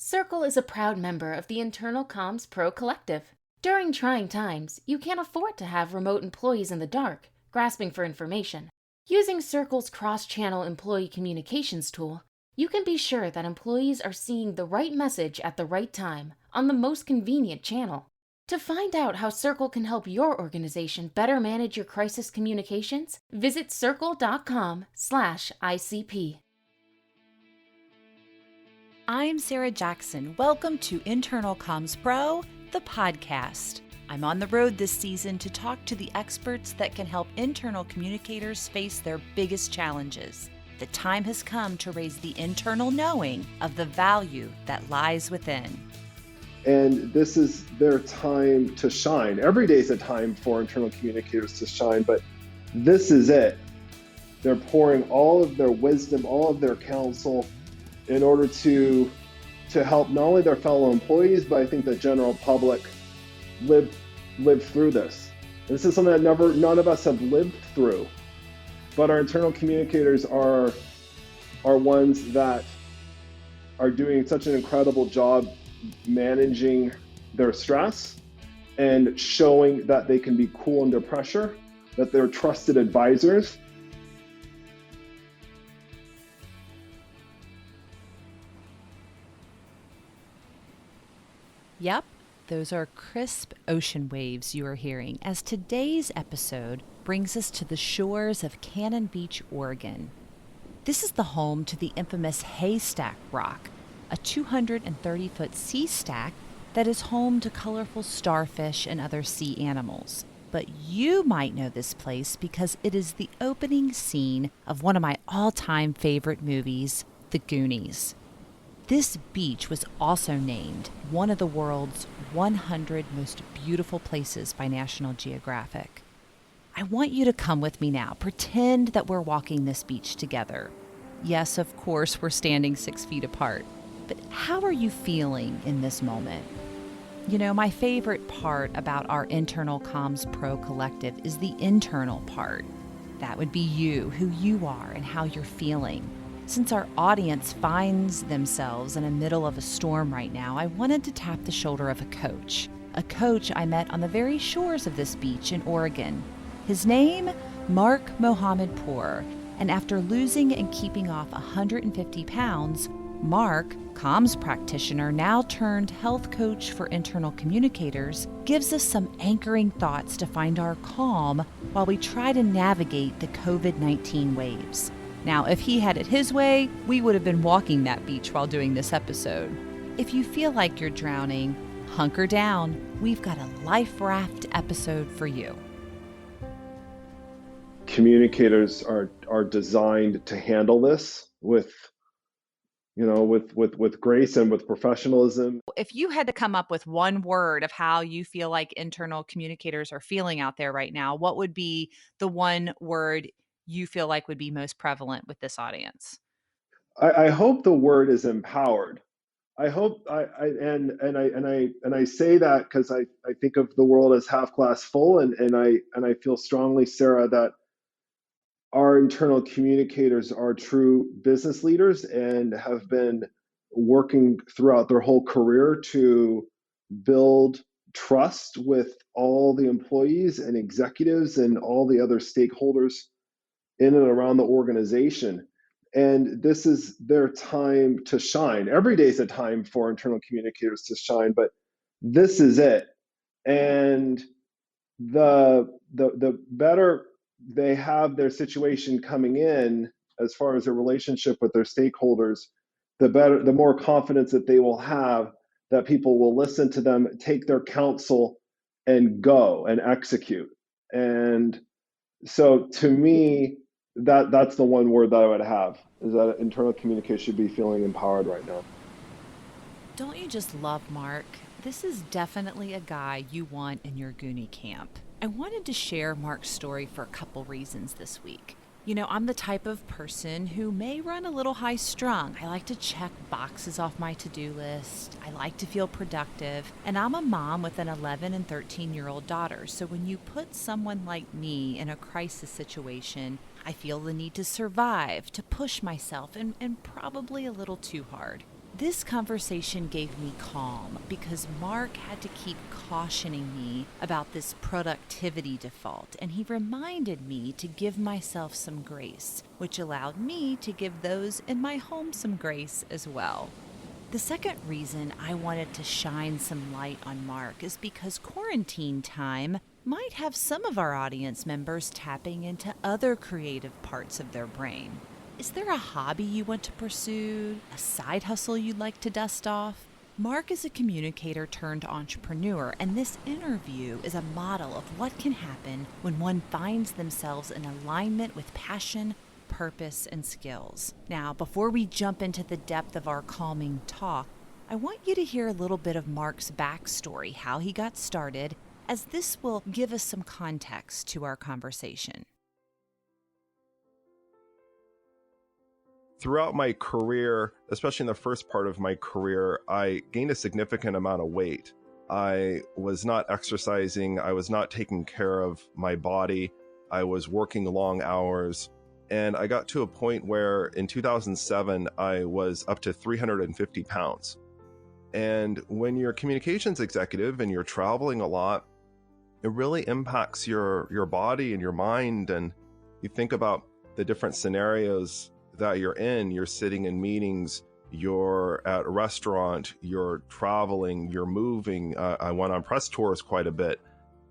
Circle is a proud member of the Internal Comms Pro Collective. During trying times, you can't afford to have remote employees in the dark, grasping for information. Using Circle's cross-channel employee communications tool, you can be sure that employees are seeing the right message at the right time on the most convenient channel. To find out how Circle can help your organization better manage your crisis communications, visit circle.com/ICP. I'm Sarah Jackson. Welcome to Internal Comms Pro, the podcast. I'm on the road this season to talk to the experts that can help internal communicators face their biggest challenges. The time has come to raise the internal knowing of the value that lies within. And this is their time to shine. Every day is a time for internal communicators to shine, but this is it. They're pouring all of their wisdom, all of their counsel in order to help not only their fellow employees, but I think the general public live through this. This is something that none of us have lived through, but our internal communicators are ones that are doing such an incredible job managing their stress and showing that they can be cool under pressure, that they're trusted advisors. Yep, those are crisp ocean waves you are hearing as today's episode brings us to the shores of Cannon Beach, Oregon. This is the home to the infamous Haystack Rock, a 230-foot sea stack that is home to colorful starfish and other sea animals. But you might know this place because it is the opening scene of one of my all-time favorite movies, The Goonies. This beach was also named one of the world's 100 most beautiful places by National Geographic. I want you to come with me now. Pretend that we're walking this beach together. Yes, of course, we're standing 6 feet apart. But how are you feeling in this moment? You know, my favorite part about our Internal Comms Pro Collective is the internal part. That would be you, who you are, and how you're feeling. Since our audience finds themselves in the middle of a storm right now, I wanted to tap the shoulder of a coach I met on the very shores of this beach in Oregon. His name, Mark Mohammadpour, and after losing and keeping off 150 pounds, Mark, comms practitioner now turned health coach for internal communicators, gives us some anchoring thoughts to find our calm while we try to navigate the COVID-19 waves. Now, if he had it his way, we would have been walking that beach while doing this episode. If you feel like you're drowning, hunker down. We've got a life raft episode for you. Communicators are designed to handle this with grace and with professionalism. If you had to come up with one word of how you feel like internal communicators are feeling out there right now, what would be the one word you feel like would be most prevalent with this audience? I hope the word is empowered. I hope I say that because I think of the world as half glass full, and I feel strongly, Sarah, that our internal communicators are true business leaders and have been working throughout their whole career to build trust with all the employees and executives and all the other stakeholders in and around the organization. And this is their time to shine. Every day is a time for internal communicators to shine, but this is it. And the better they have their situation coming in as far as their relationship with their stakeholders, the more confidence that they will have that people will listen to them, take their counsel, and go and execute. And so to me, that's the one word that I would have, is that internal communication should be feeling empowered right now. Don't you just love Mark? This is definitely a guy you want in your Goonie camp. I wanted to share Mark's story for a couple reasons this week. You know, I'm the type of person who may run a little high strung. I like to check boxes off my to-do list. I like to feel productive. And I'm a mom with an 11 and 13-year-old daughter. So when you put someone like me in a crisis situation, I feel the need to survive, to push myself, and probably a little too hard. This conversation gave me calm because Mark had to keep cautioning me about this productivity default, and he reminded me to give myself some grace, which allowed me to give those in my home some grace as well. The second reason I wanted to shine some light on Mark is because quarantine time might have some of our audience members tapping into other creative parts of their brain. Is there a hobby you want to pursue? A side hustle you'd like to dust off? Mark is a communicator turned entrepreneur, and this interview is a model of what can happen when one finds themselves in alignment with passion, purpose, and skills. Now, before we jump into the depth of our calming talk, I want you to hear a little bit of Mark's backstory, how he got started, as this will give us some context to our conversation. Throughout my career, especially in the first part of my career, I gained a significant amount of weight. I was not exercising. I was not taking care of my body. I was working long hours. And I got to a point where in 2007, I was up to 350 pounds. And when you're a communications executive and you're traveling a lot, it really impacts your body and your mind. And you think about the different scenarios that you're in. You're sitting in meetings, you're at a restaurant, you're traveling, you're moving. I went on press tours quite a bit,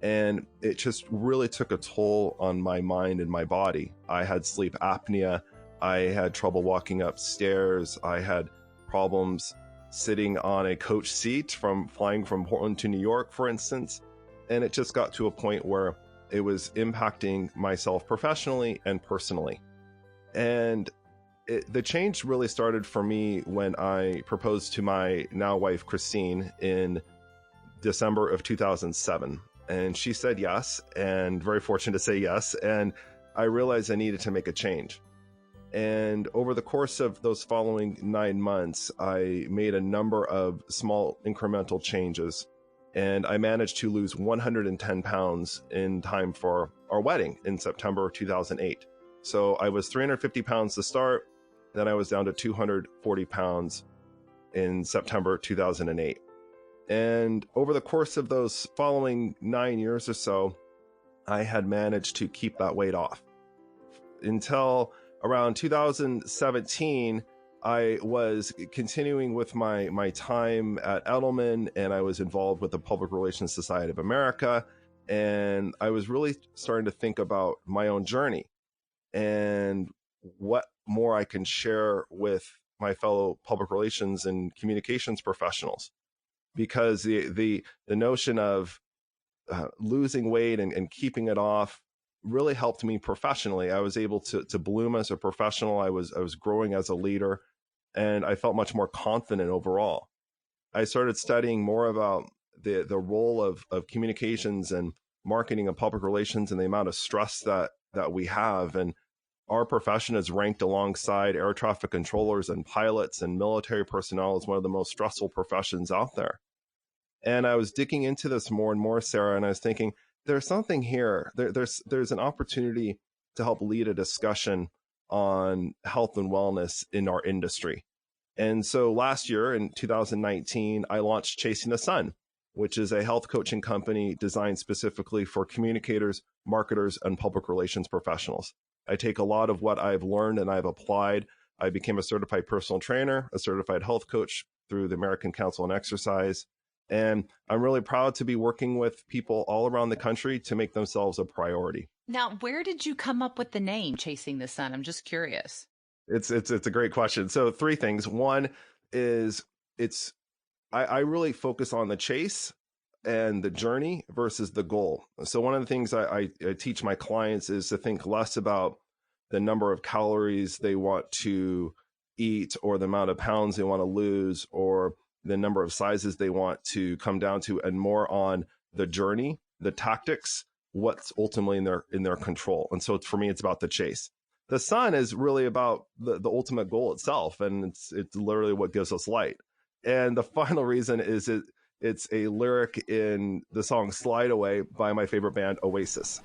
and it just really took a toll on my mind and my body. I had sleep apnea. I had trouble walking upstairs. I had problems sitting on a coach seat from flying from Portland to New York, for instance. And it just got to a point where it was impacting myself professionally and personally. And the change really started for me when I proposed to my now wife, Christine, in December of 2007. And she said yes, and very fortunate to say yes. And I realized I needed to make a change. And over the course of those following 9 months, I made a number of small incremental changes. And I managed to lose 110 pounds in time for our wedding in September of 2008. So I was 350 pounds to start. Then I was down to 240 pounds in September 2008. And over the course of those following 9 years or so, I had managed to keep that weight off. Until around 2017, I was continuing with my time at Edelman, and I was involved with the Public Relations Society of America. And I was really starting to think about my own journey and what more I can share with my fellow public relations and communications professionals, because the notion of losing weight and keeping it off really helped me professionally. I was able to bloom as a professional. I was growing as a leader, and I felt much more confident overall. I started studying more about the role of communications and marketing and public relations and the amount of stress that we have. And our profession is ranked alongside air traffic controllers and pilots and military personnel as one of the most stressful professions out there. And I was digging into this more and more, Sarah, and I was thinking, there's something here. There's an opportunity to help lead a discussion on health and wellness in our industry. And so last year in 2019, I launched Chasing the Sun, which is a health coaching company designed specifically for communicators, marketers, and public relations professionals. I take a lot of what I've learned and I've applied. I became a certified personal trainer, a certified health coach through the American Council on Exercise. And I'm really proud to be working with people all around the country to make themselves a priority. Now, where did you come up with the name Chasing the Sun? I'm just curious. It's a great question. So 3 things. One is I really focus on the chase and the journey versus the goal. So one of the things I teach my clients is to think less about the number of calories they want to eat or the amount of pounds they want to lose or the number of sizes they want to come down to, and more on the journey, the tactics, what's ultimately in their control. And so for me, it's about the chase. The sun is really about the ultimate goal itself, and it's literally what gives us light. And the final reason is it's a lyric in the song Slide Away by my favorite band, Oasis.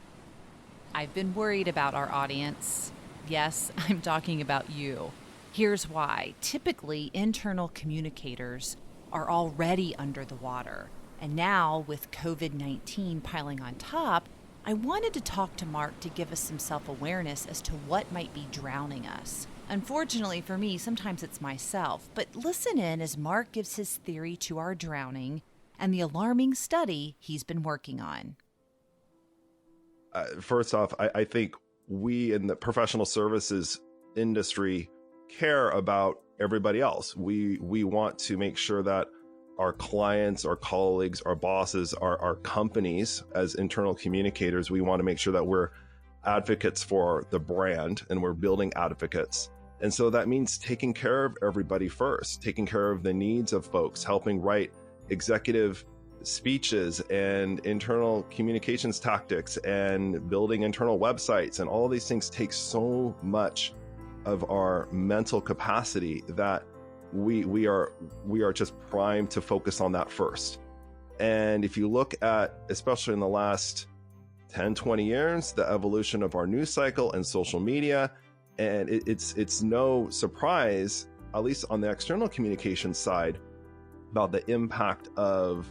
I've been worried about our audience. Yes, I'm talking about you. Here's why. Typically, internal communicators are already under the water. And now, with COVID 19 piling on top, I wanted to talk to Mark to give us some self awareness as to what might be drowning us. Unfortunately for me, sometimes it's myself, but listen in as Mark gives his theory to our drowning and the alarming study he's been working on. First off, I think we in the professional services industry care about everybody else. We want to make sure that our clients, our colleagues, our bosses, our companies, as internal communicators, we want to make sure that we're advocates for the brand and we're building advocates. And so that means taking care of everybody first, taking care of the needs of folks, helping write executive speeches and internal communications tactics and building internal websites. And all these things take so much of our mental capacity that we are just primed to focus on that first. And if you look at, especially in the last 10, 20 years, the evolution of our news cycle and social media, and it's no surprise, at least on the external communication side, about the impact of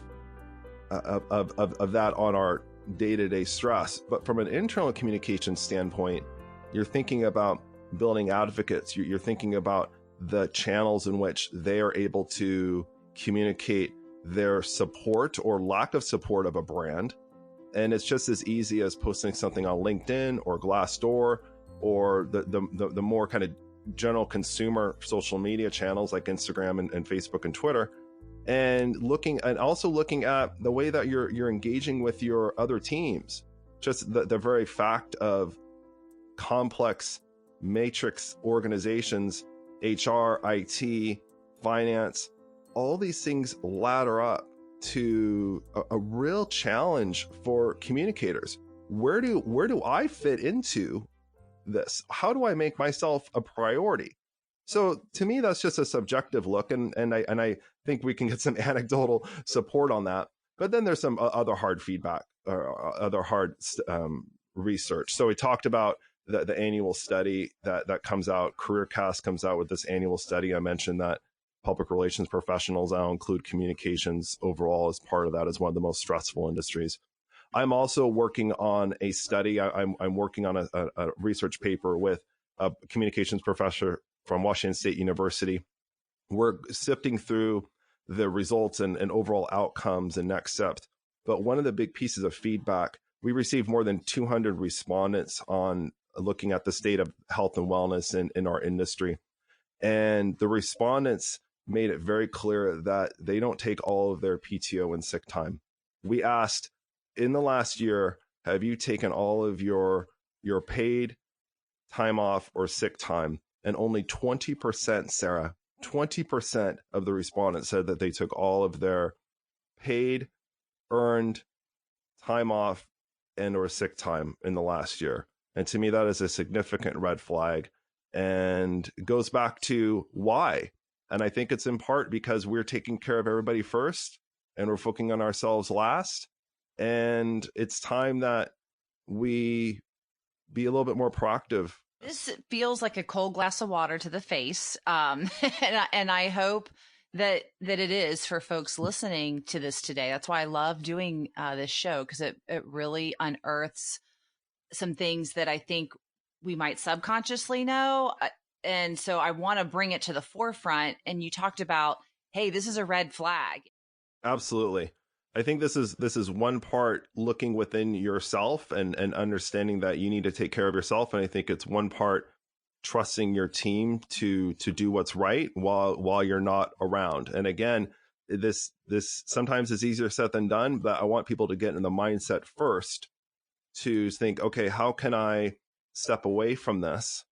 that on our day-to-day stress. But from an internal communication standpoint, you're thinking about building advocates. You're thinking about the channels in which they are able to communicate their support or lack of support of a brand. And it's just as easy as posting something on LinkedIn or Glassdoor or the more kind of general consumer social media channels like Instagram and Facebook and Twitter. And also looking at the way that you're engaging with your other teams. Just the very fact of complex matrix organizations, HR, IT, finance, all these things ladder up to a real challenge for communicators. Where do I fit into this? How do I make myself a priority? So to me, that's just a subjective look, and I think we can get some anecdotal support on that. But then there's some other hard feedback or other hard research. So we talked about the annual study that comes out. CareerCast comes out with this annual study. I mentioned that public relations professionals, I'll include communications overall as part of that, as one of the most stressful industries. I'm also working on a study. I'm working on a research paper with a communications professor from Washington State University. We're sifting through the results and overall outcomes and next steps. But one of the big pieces of feedback, we received more than 200 respondents on looking at the state of health and wellness in our industry. And the respondents made it very clear that they don't take all of their PTO and sick time. We asked, in the last year, have you taken all of your paid time off or sick time? And only 20%, Sarah, 20% of the respondents said that they took all of their paid, earned time off and or sick time in the last year. And to me, that is a significant red flag and goes back to why. And I think it's in part because we're taking care of everybody first and we're focusing on ourselves last. And it's time that we be a little bit more proactive. This feels like a cold glass of water to the face. And I hope that it is for folks listening to this today. That's why I love doing this show, because it really unearths some things that I think we might subconsciously know. And so I want to bring it to the forefront. And you talked about, hey, this is a red flag. Absolutely. I think this is one part looking within yourself and understanding that you need to take care of yourself. And I think it's one part trusting your team to do what's right while you're not around. And again, this sometimes is easier said than done, but I want people to get in the mindset first to think, okay, how can I step away from this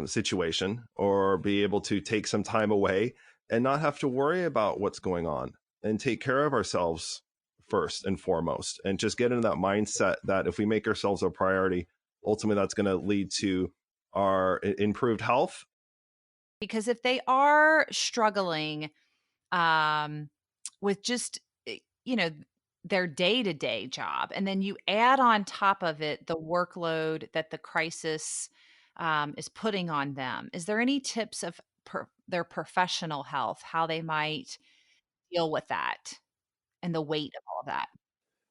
situation or be able to take some time away and not have to worry about what's going on and take care of ourselves first and foremost, and just get into that mindset that if we make ourselves a priority, ultimately that's going to lead to our improved health. Because if they are struggling with just, their day-to-day job, and then you add on top of it the workload that the crisis is putting on them. Is there any tips of their professional health, how they might deal with that and the weight of all that?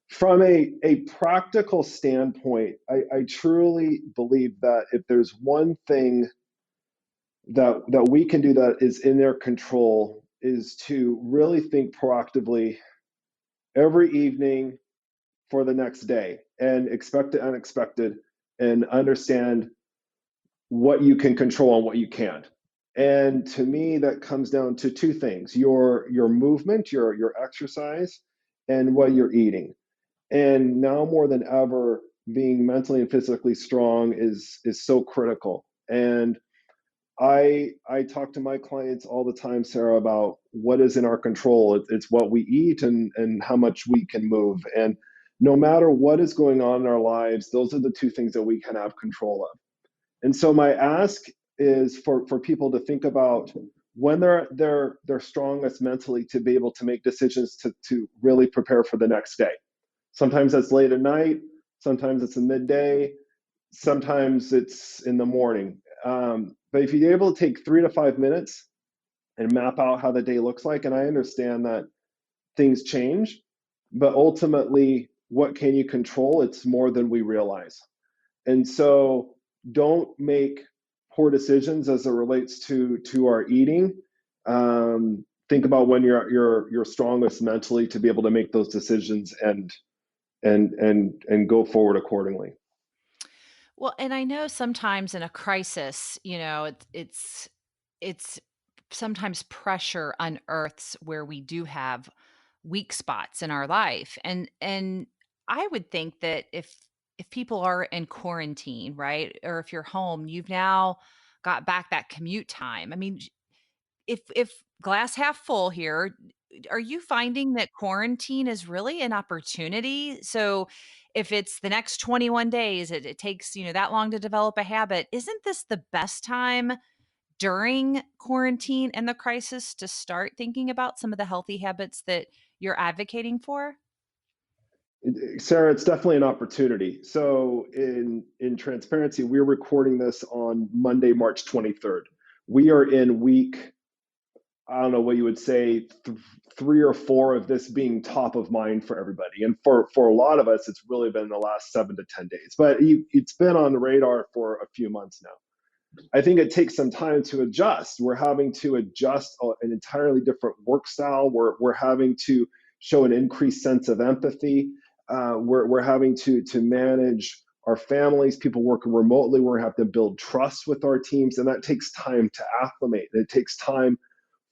From a practical standpoint, I truly believe that if there's one thing that we can do that is in their control is to really think proactively every evening for the next day and expect the unexpected and understand what you can control and what you can't. And to me, that comes down to two things: your movement, your exercise, and what you're eating. And now more than ever, being mentally and physically strong is so critical. And I talk to my clients all the time, Sarah, about what is in our control. It's what we eat and how much we can move. And no matter what is going on in our lives, those are the two things that we can have control of. And so my ask is for people to think about when they're strongest mentally to be able to make decisions to really prepare for the next day. Sometimes that's late at night, sometimes it's a midday, sometimes it's in the morning. But if you're able to take 3 to 5 minutes and map out how the day looks like, and I understand that things change, but ultimately, what can you control? It's more than we realize. And so don't make poor decisions as it relates to our eating. Think about when you're at your strongest mentally to be able to make those decisions and go forward accordingly. Well, and I know sometimes in a crisis, it's sometimes pressure unearths where we do have weak spots in our life. And I would think that if people are in quarantine, right? Or if you're home, you've now got back that commute time. I mean, if glass half full here, are you finding that quarantine is really an opportunity? So if it's the next 21 days, it takes, that long to develop a habit. Isn't this the best time during quarantine and the crisis to start thinking about some of the healthy habits that you're advocating for? Sarah, it's definitely an opportunity. So in transparency, we're recording this on Monday, March 23rd. We are in week, I don't know what you would say, 3 or 4 of this being top of mind for everybody. And for a lot of us, it's really been the last 7 to 10 days. But it's been on the radar for a few months now. I think it takes some time to adjust. We're having to adjust an entirely different work style. We're having to show an increased sense of empathy. We're having to manage our families, people working remotely. We're going to have to build trust with our teams, and that takes time to acclimate. It takes time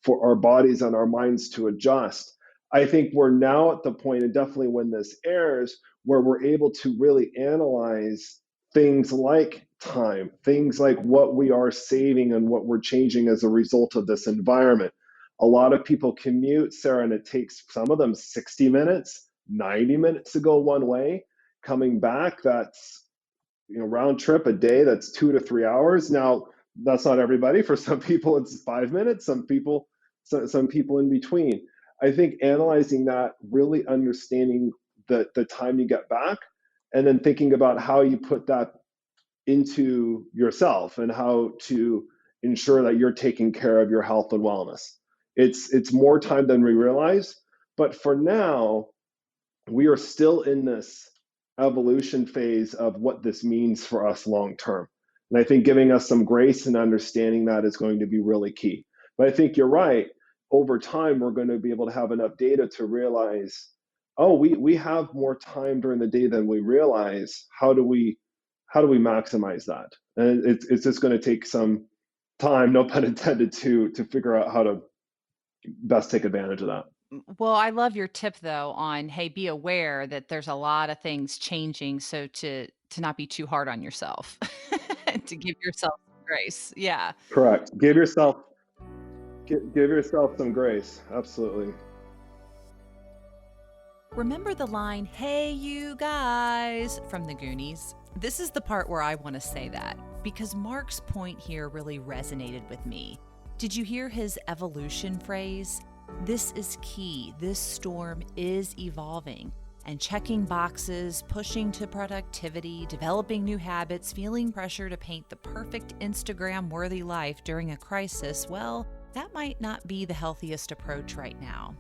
for our bodies and our minds to adjust. I think we're now at the point, and definitely when this airs, where we're able to really analyze things like time, things like what we are saving and what we're changing as a result of this environment. A lot of people commute, Sarah, and it takes some of them 60 minutes, 90 minutes to go one way. Coming back, that's round trip a day, that's 2 to 3 hours. Now, that's not everybody. For some people, it's 5 minutes. Some people in between. I think analyzing that, really understanding the time you get back, and then thinking about how you put that into yourself and how to ensure that you're taking care of your health and wellness. It's more time than we realize, but for now, we are still in this evolution phase of what this means for us long term. And I think giving us some grace and understanding that is going to be really key. But I think you're right. Over time, we're going to be able to have enough data to realize, oh, we have more time during the day than we realize. How do we maximize that? And it's just going to take some time, no pun intended, to figure out how to best take advantage of that. Well, I love your tip though on, hey, be aware that there's a lot of things changing, so to not be too hard on yourself, to give yourself some grace. Yeah. Correct. Give yourself some grace. Absolutely. Remember the line, "Hey, you guys," from the Goonies? This is the part where I want to say that because Mark's point here really resonated with me. Did you hear his evolution phrase? This is key. This storm is evolving, And checking boxes, pushing to productivity, developing new habits, feeling pressure to paint the perfect Instagram-worthy life during a crisis, well, that might not be the healthiest approach right now.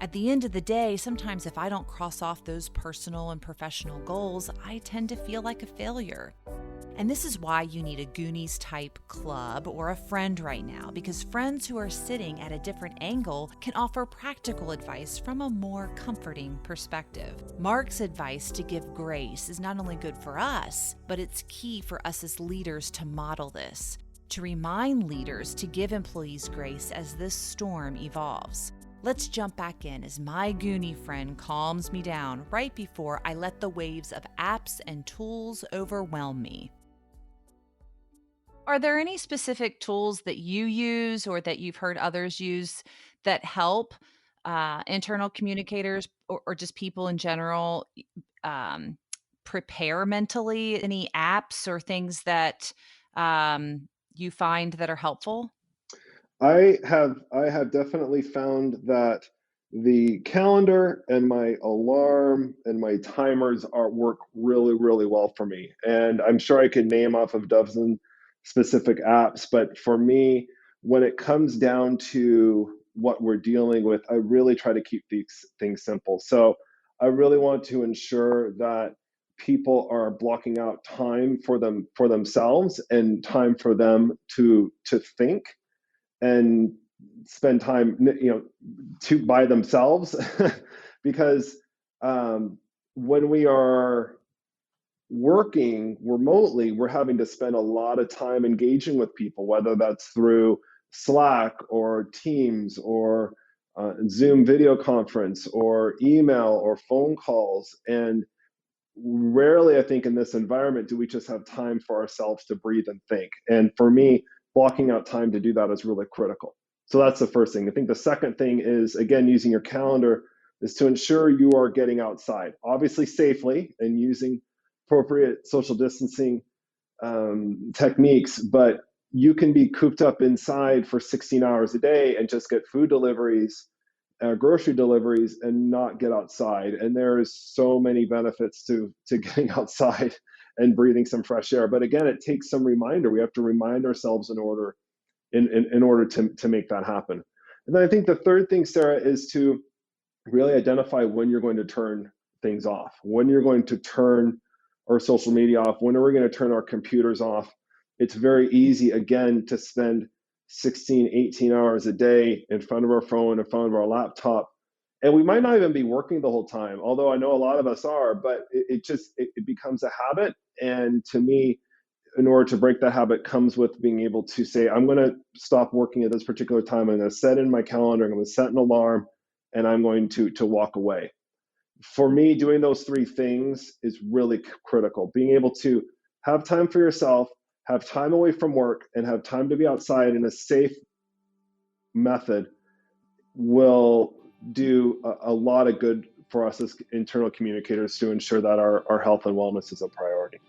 At the end of the day, sometimes if I don't cross off those personal and professional goals, I tend to feel like a failure. And this is why you need a Goonies-type club or a friend right now, because friends who are sitting at a different angle can offer practical advice from a more comforting perspective. Mark's advice to give grace is not only good for us, but it's key for us as leaders to model this, to remind leaders to give employees grace as this storm evolves. Let's jump back in as my Goonie friend calms me down right before I let the waves of apps and tools overwhelm me. Are there any specific tools that you use or that you've heard others use that help internal communicators or just people in general um, prepare mentally? Any apps or things that you find that are helpful? I have definitely found that the calendar and my alarm and my timers are work really, really well for me. And I'm sure I could name off a dozen specific apps, but for me, when it comes down to what we're dealing with, I really try to keep these things simple. So I really want to ensure that people are blocking out time for themselves and time for them to think and spend time, to by themselves, because when we are working remotely, we're having to spend a lot of time engaging with people, whether that's through Slack or Teams or Zoom video conference or email or phone calls. And rarely, I think, in this environment do we just have time for ourselves to breathe and think. And for me, blocking out time to do that is really critical. So that's the first thing. I think the second thing is, again, using your calendar is to ensure you are getting outside, obviously safely and using appropriate social distancing techniques, but you can be cooped up inside for 16 hours a day and just get food deliveries, grocery deliveries, and not get outside. And there's so many benefits to getting outside and breathing some fresh air. But again, it takes some reminder. We have to remind ourselves in order to make that happen. And then I think the third thing, Sarah, is to really identify when you're going to turn things off, when you're going to turn our social media off, when are we going to turn our computers off. It's very easy, again, to spend 16, 18 hours a day in front of our phone, in front of our laptop. And we might not even be working the whole time, although I know a lot of us are, but it becomes a habit. And to me, in order to break that habit comes with being able to say, I'm going to stop working at this particular time. I'm going to set in my calendar, I'm going to set an alarm, and I'm going to walk away. For me, doing those three things is really critical. Being able to have time for yourself, have time away from work, and have time to be outside in a safe method will do a lot of good for us as internal communicators to ensure that our health and wellness is a priority.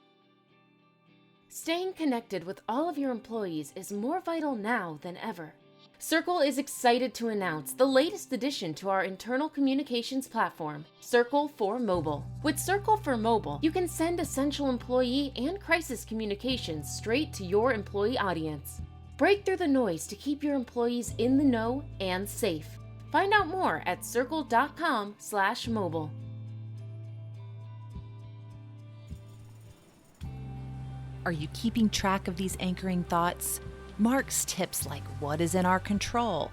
Staying connected with all of your employees is more vital now than ever. Circle is excited to announce the latest addition to our internal communications platform, Circle for Mobile. With Circle for Mobile, you can send essential employee and crisis communications straight to your employee audience. Break through the noise to keep your employees in the know and safe. Find out more at circle.com/mobile. Are you keeping track of these anchoring thoughts? Mark's tips like what is in our control.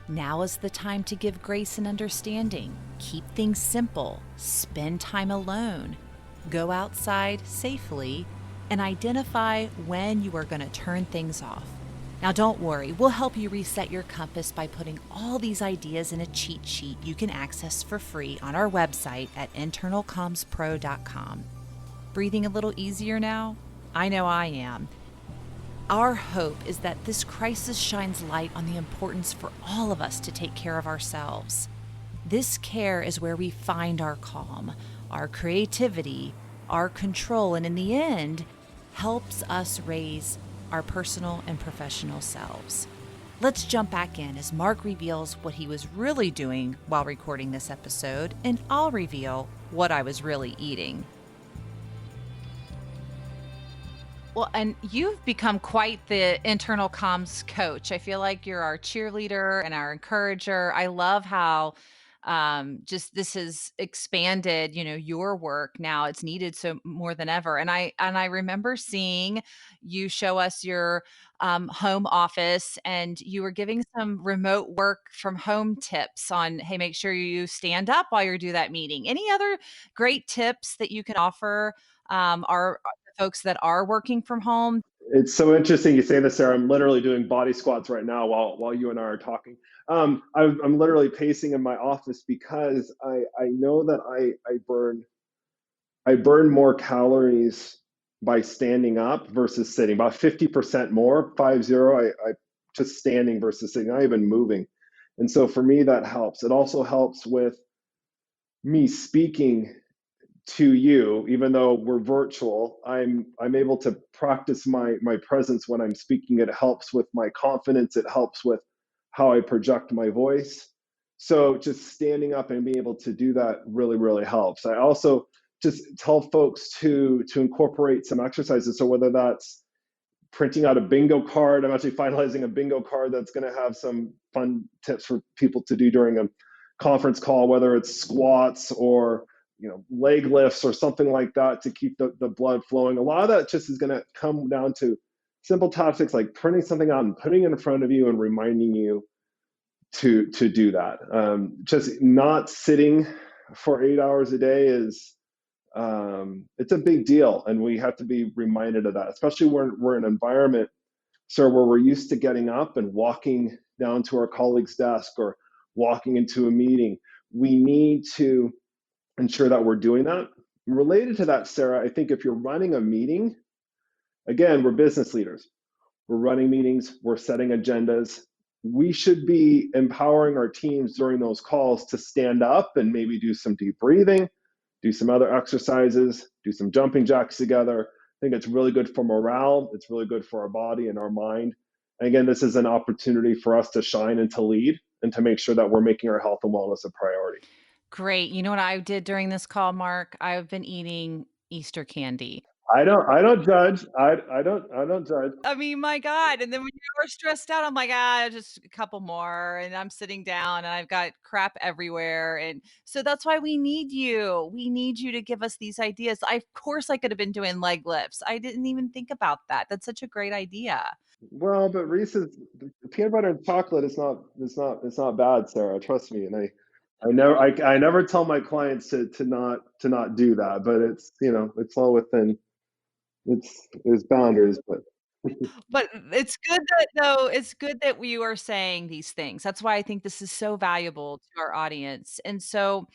Now is the time to give grace and understanding. Keep things simple. Spend time alone. Go outside safely and identify when you are going to turn things off. Now don't worry, we'll help you reset your compass by putting all these ideas in a cheat sheet you can access for free on our website at internalcommspro.com. Breathing a little easier now? I know I am. Our hope is that this crisis shines light on the importance for all of us to take care of ourselves. This care is where we find our calm, our creativity, our control, and in the end, helps us raise our personal and professional selves. Let's jump back in as Mark reveals what he was really doing while recording this episode, and I'll reveal what I was really eating. Well, and you've become quite the internal comms coach. I feel like you're our cheerleader and our encourager. I love how just this has expanded, your work now. It's needed so more than ever. And I remember seeing you show us your home office, and you were giving some remote work from home tips on, hey, make sure you stand up while you do that meeting. Any other great tips that you can offer our folks that are working from home? It's so interesting you say this, Sarah. I'm literally doing body squats right now while you and I are talking. I'm literally pacing in my office because I know that I burn more calories by standing up versus sitting. About 50% more, 50. I just standing versus sitting, not even moving. And so for me, that helps. It also helps with me speaking to you, even though we're virtual. I'm able to practice my presence when I'm speaking. It helps with my confidence. It helps with how I project my voice. So just standing up and being able to do that really, really helps. I also just tell folks to incorporate some exercises. So whether that's printing out a bingo card, I'm actually finalizing a bingo card that's going to have some fun tips for people to do during a conference call, whether it's squats or leg lifts or something like that to keep the blood flowing. A lot of that just is going to come down to simple tactics like printing something out and putting it in front of you and reminding you to do that. Just not sitting for 8 hours a day is it's a big deal, and we have to be reminded of that, especially when we're in an environment, where we're used to getting up and walking down to our colleague's desk or walking into a meeting. We need to ensure that we're doing that. Related to that, Sarah, I think if you're running a meeting, again, we're business leaders. We're running meetings, we're setting agendas. We should be empowering our teams during those calls to stand up and maybe do some deep breathing, do some other exercises, do some jumping jacks together. I think it's really good for morale. It's really good for our body and our mind. And again, this is an opportunity for us to shine and to lead and to make sure that we're making our health and wellness a priority. Great. You know what I did during this call, Mark? I've been eating Easter candy. I don't judge. I don't judge. I mean, my God. And then when you're stressed out, I'm like, just a couple more. And I'm sitting down and I've got crap everywhere. And so that's why we need you. We need you to give us these ideas. Of course, I could have been doing leg lifts. I didn't even think about that. That's such a great idea. Well, but Reese's the peanut butter and chocolate is not bad, Sarah. Trust me. And I never tell my clients to not do that, but it's all within its boundaries. But But it's good that though, it's good that we are saying these things. That's why I think this is so valuable to our audience. And so,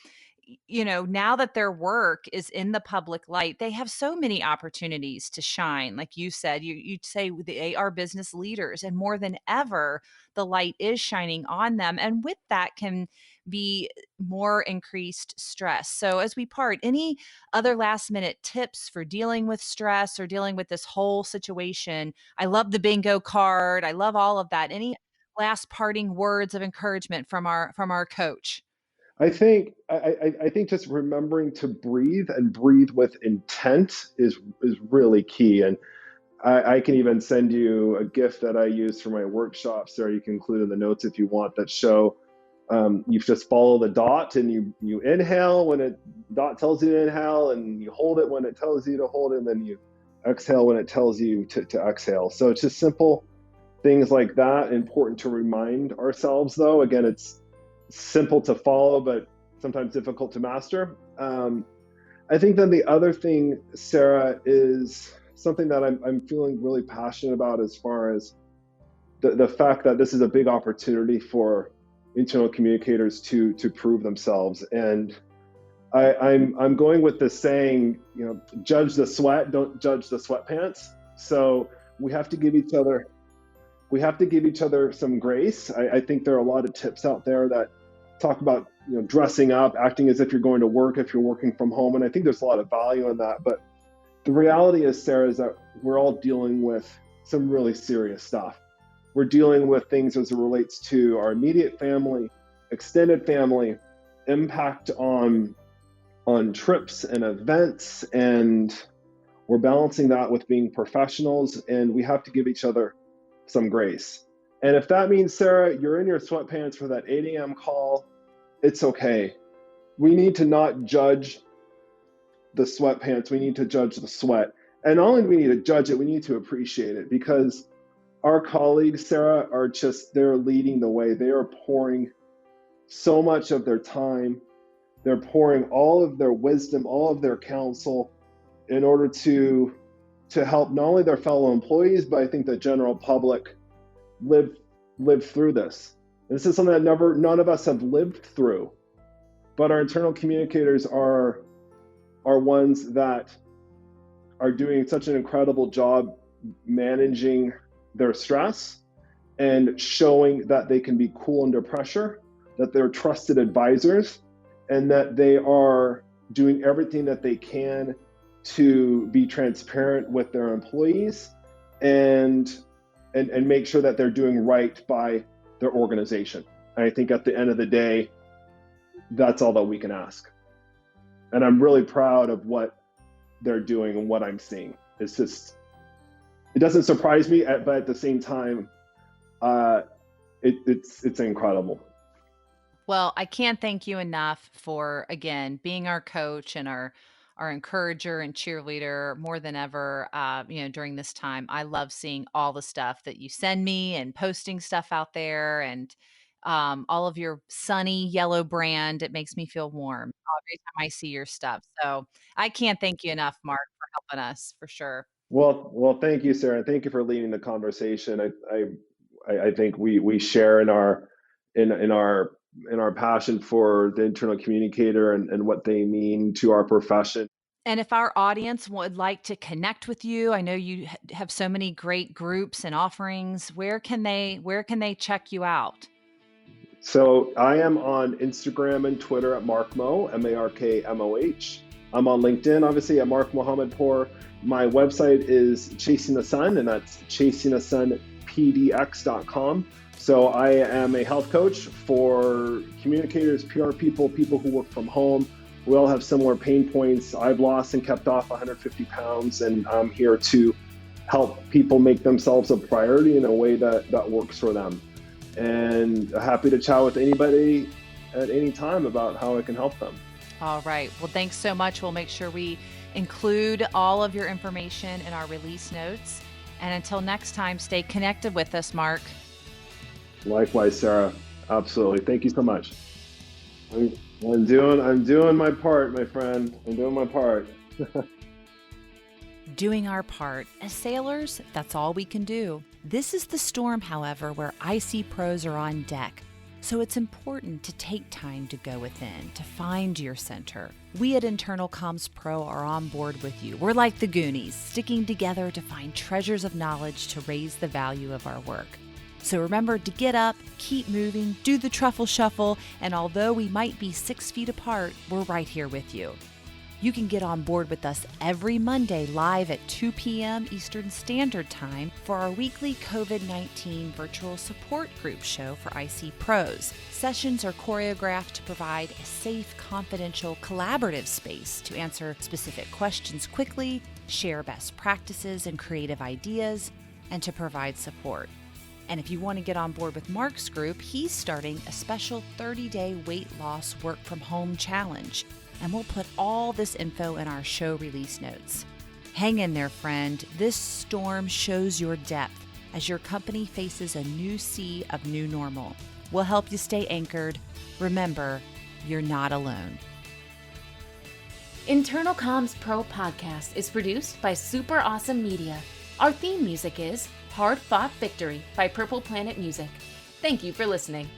now that their work is in the public light, they have so many opportunities to shine. Like you said, you'd say they are business leaders, and more than ever, the light is shining on them. And with that can be more increased stress. So as we part, any other last minute tips for dealing with stress or dealing with this whole situation? I love the bingo card. I love all of that. Any last parting words of encouragement from our coach? I think just remembering to breathe and breathe with intent is really key. And I can even send you a gift that I use for my workshops, or you can include in the notes if you want, that show you just follow the dot and you inhale when it dot tells you to inhale, and you hold it when it tells you to hold it, and then you exhale when it tells you to exhale. So it's just simple things like that. Important to remind ourselves, though. Again, it's simple to follow, but sometimes difficult to master. I think then the other thing, Sarah, is something that I'm feeling really passionate about, as far as the fact that this is a big opportunity for internal communicators to prove themselves. And I'm going with this saying, judge the sweat, don't judge the sweatpants. So we have to give each other some grace. I think there are a lot of tips out there that talk about dressing up, acting as if you're going to work if you're working from home, and I think there's a lot of value in that. But the reality is, Sarah, is that we're all dealing with some really serious stuff. We're dealing with things as it relates to our immediate family, extended family, impact on trips and events, and we're balancing that with being professionals, and we have to give each other some grace. And if that means, Sarah, you're in your sweatpants for that 8 a.m. call, it's okay. We need to not judge the sweatpants, we need to judge the sweat. And not only do we need to judge it, we need to appreciate it, because our colleagues, Sarah, are just, they're leading the way. They are pouring so much of their time. They're pouring all of their wisdom, all of their counsel in order to help not only their fellow employees, but I think the general public live through this. This is something that none of us have lived through, but our internal communicators are ones that are doing such an incredible job managing their stress and showing that they can be cool under pressure, that they're trusted advisors, and that they are doing everything that they can to be transparent with their employees and make sure that they're doing right by their organization. And I think at the end of the day, that's all that we can ask. And I'm really proud of what they're doing and what I'm seeing. It's just, it doesn't surprise me, but at the same time, it's incredible. Well, I can't thank you enough for, again, being our coach and our encourager and cheerleader more than ever, during this time. I love seeing all the stuff that you send me and posting stuff out there, and all of your sunny yellow brand. It makes me feel warm every time I see your stuff. So I can't thank you enough, Mark, for helping us, for sure. Well, thank you, Sarah. Thank you for leading the conversation. I think we share in our passion for the internal communicator and what they mean to our profession. And if our audience would like to connect with you, I know you have so many great groups and offerings. Where can they check you out? So I am on Instagram and Twitter at MarkMo, MarkMoh. I'm on LinkedIn, obviously, at Mark Mohammadpour. My website is Chasing the Sun, and that's chasingthesunpdx.com. So I am a health coach for communicators, PR people who work from home. We all have similar pain points. I've lost and kept off 150 pounds, and I'm here to help people make themselves a priority in a way that works for them. And happy to chat with anybody at any time about how I can help them. All right. Well, thanks so much. We'll make sure we include all of your information in our release notes. And until next time, stay connected with us, Mark. Likewise, Sarah. Absolutely. Thank you so much. I'm doing my part, my friend. I'm doing my part. Doing our part. As sailors, that's all we can do. This is the storm, however, where IC pros are on deck. So it's important to take time to go within, to find your center. We at Internal Comms Pro are on board with you. We're like the Goonies, sticking together to find treasures of knowledge to raise the value of our work. So remember to get up, keep moving, do the truffle shuffle, and although we might be 6 feet apart, we're right here with you. You can get on board with us every Monday live at 2 p.m. Eastern Standard Time for our weekly COVID-19 virtual support group show for IC pros. Sessions are choreographed to provide a safe, confidential, collaborative space to answer specific questions quickly, share best practices and creative ideas, and to provide support. And if you want to get on board with Mark's group, he's starting a special 30-day weight loss work from home challenge. And we'll put all this info in our show release notes. Hang in there, friend. This storm shows your depth as your company faces a new sea of new normal. We'll help you stay anchored. Remember, you're not alone. Internal Comms Pro podcast is produced by Super Awesome Media. Our theme music is Hard Fought Victory by Purple Planet Music. Thank you for listening.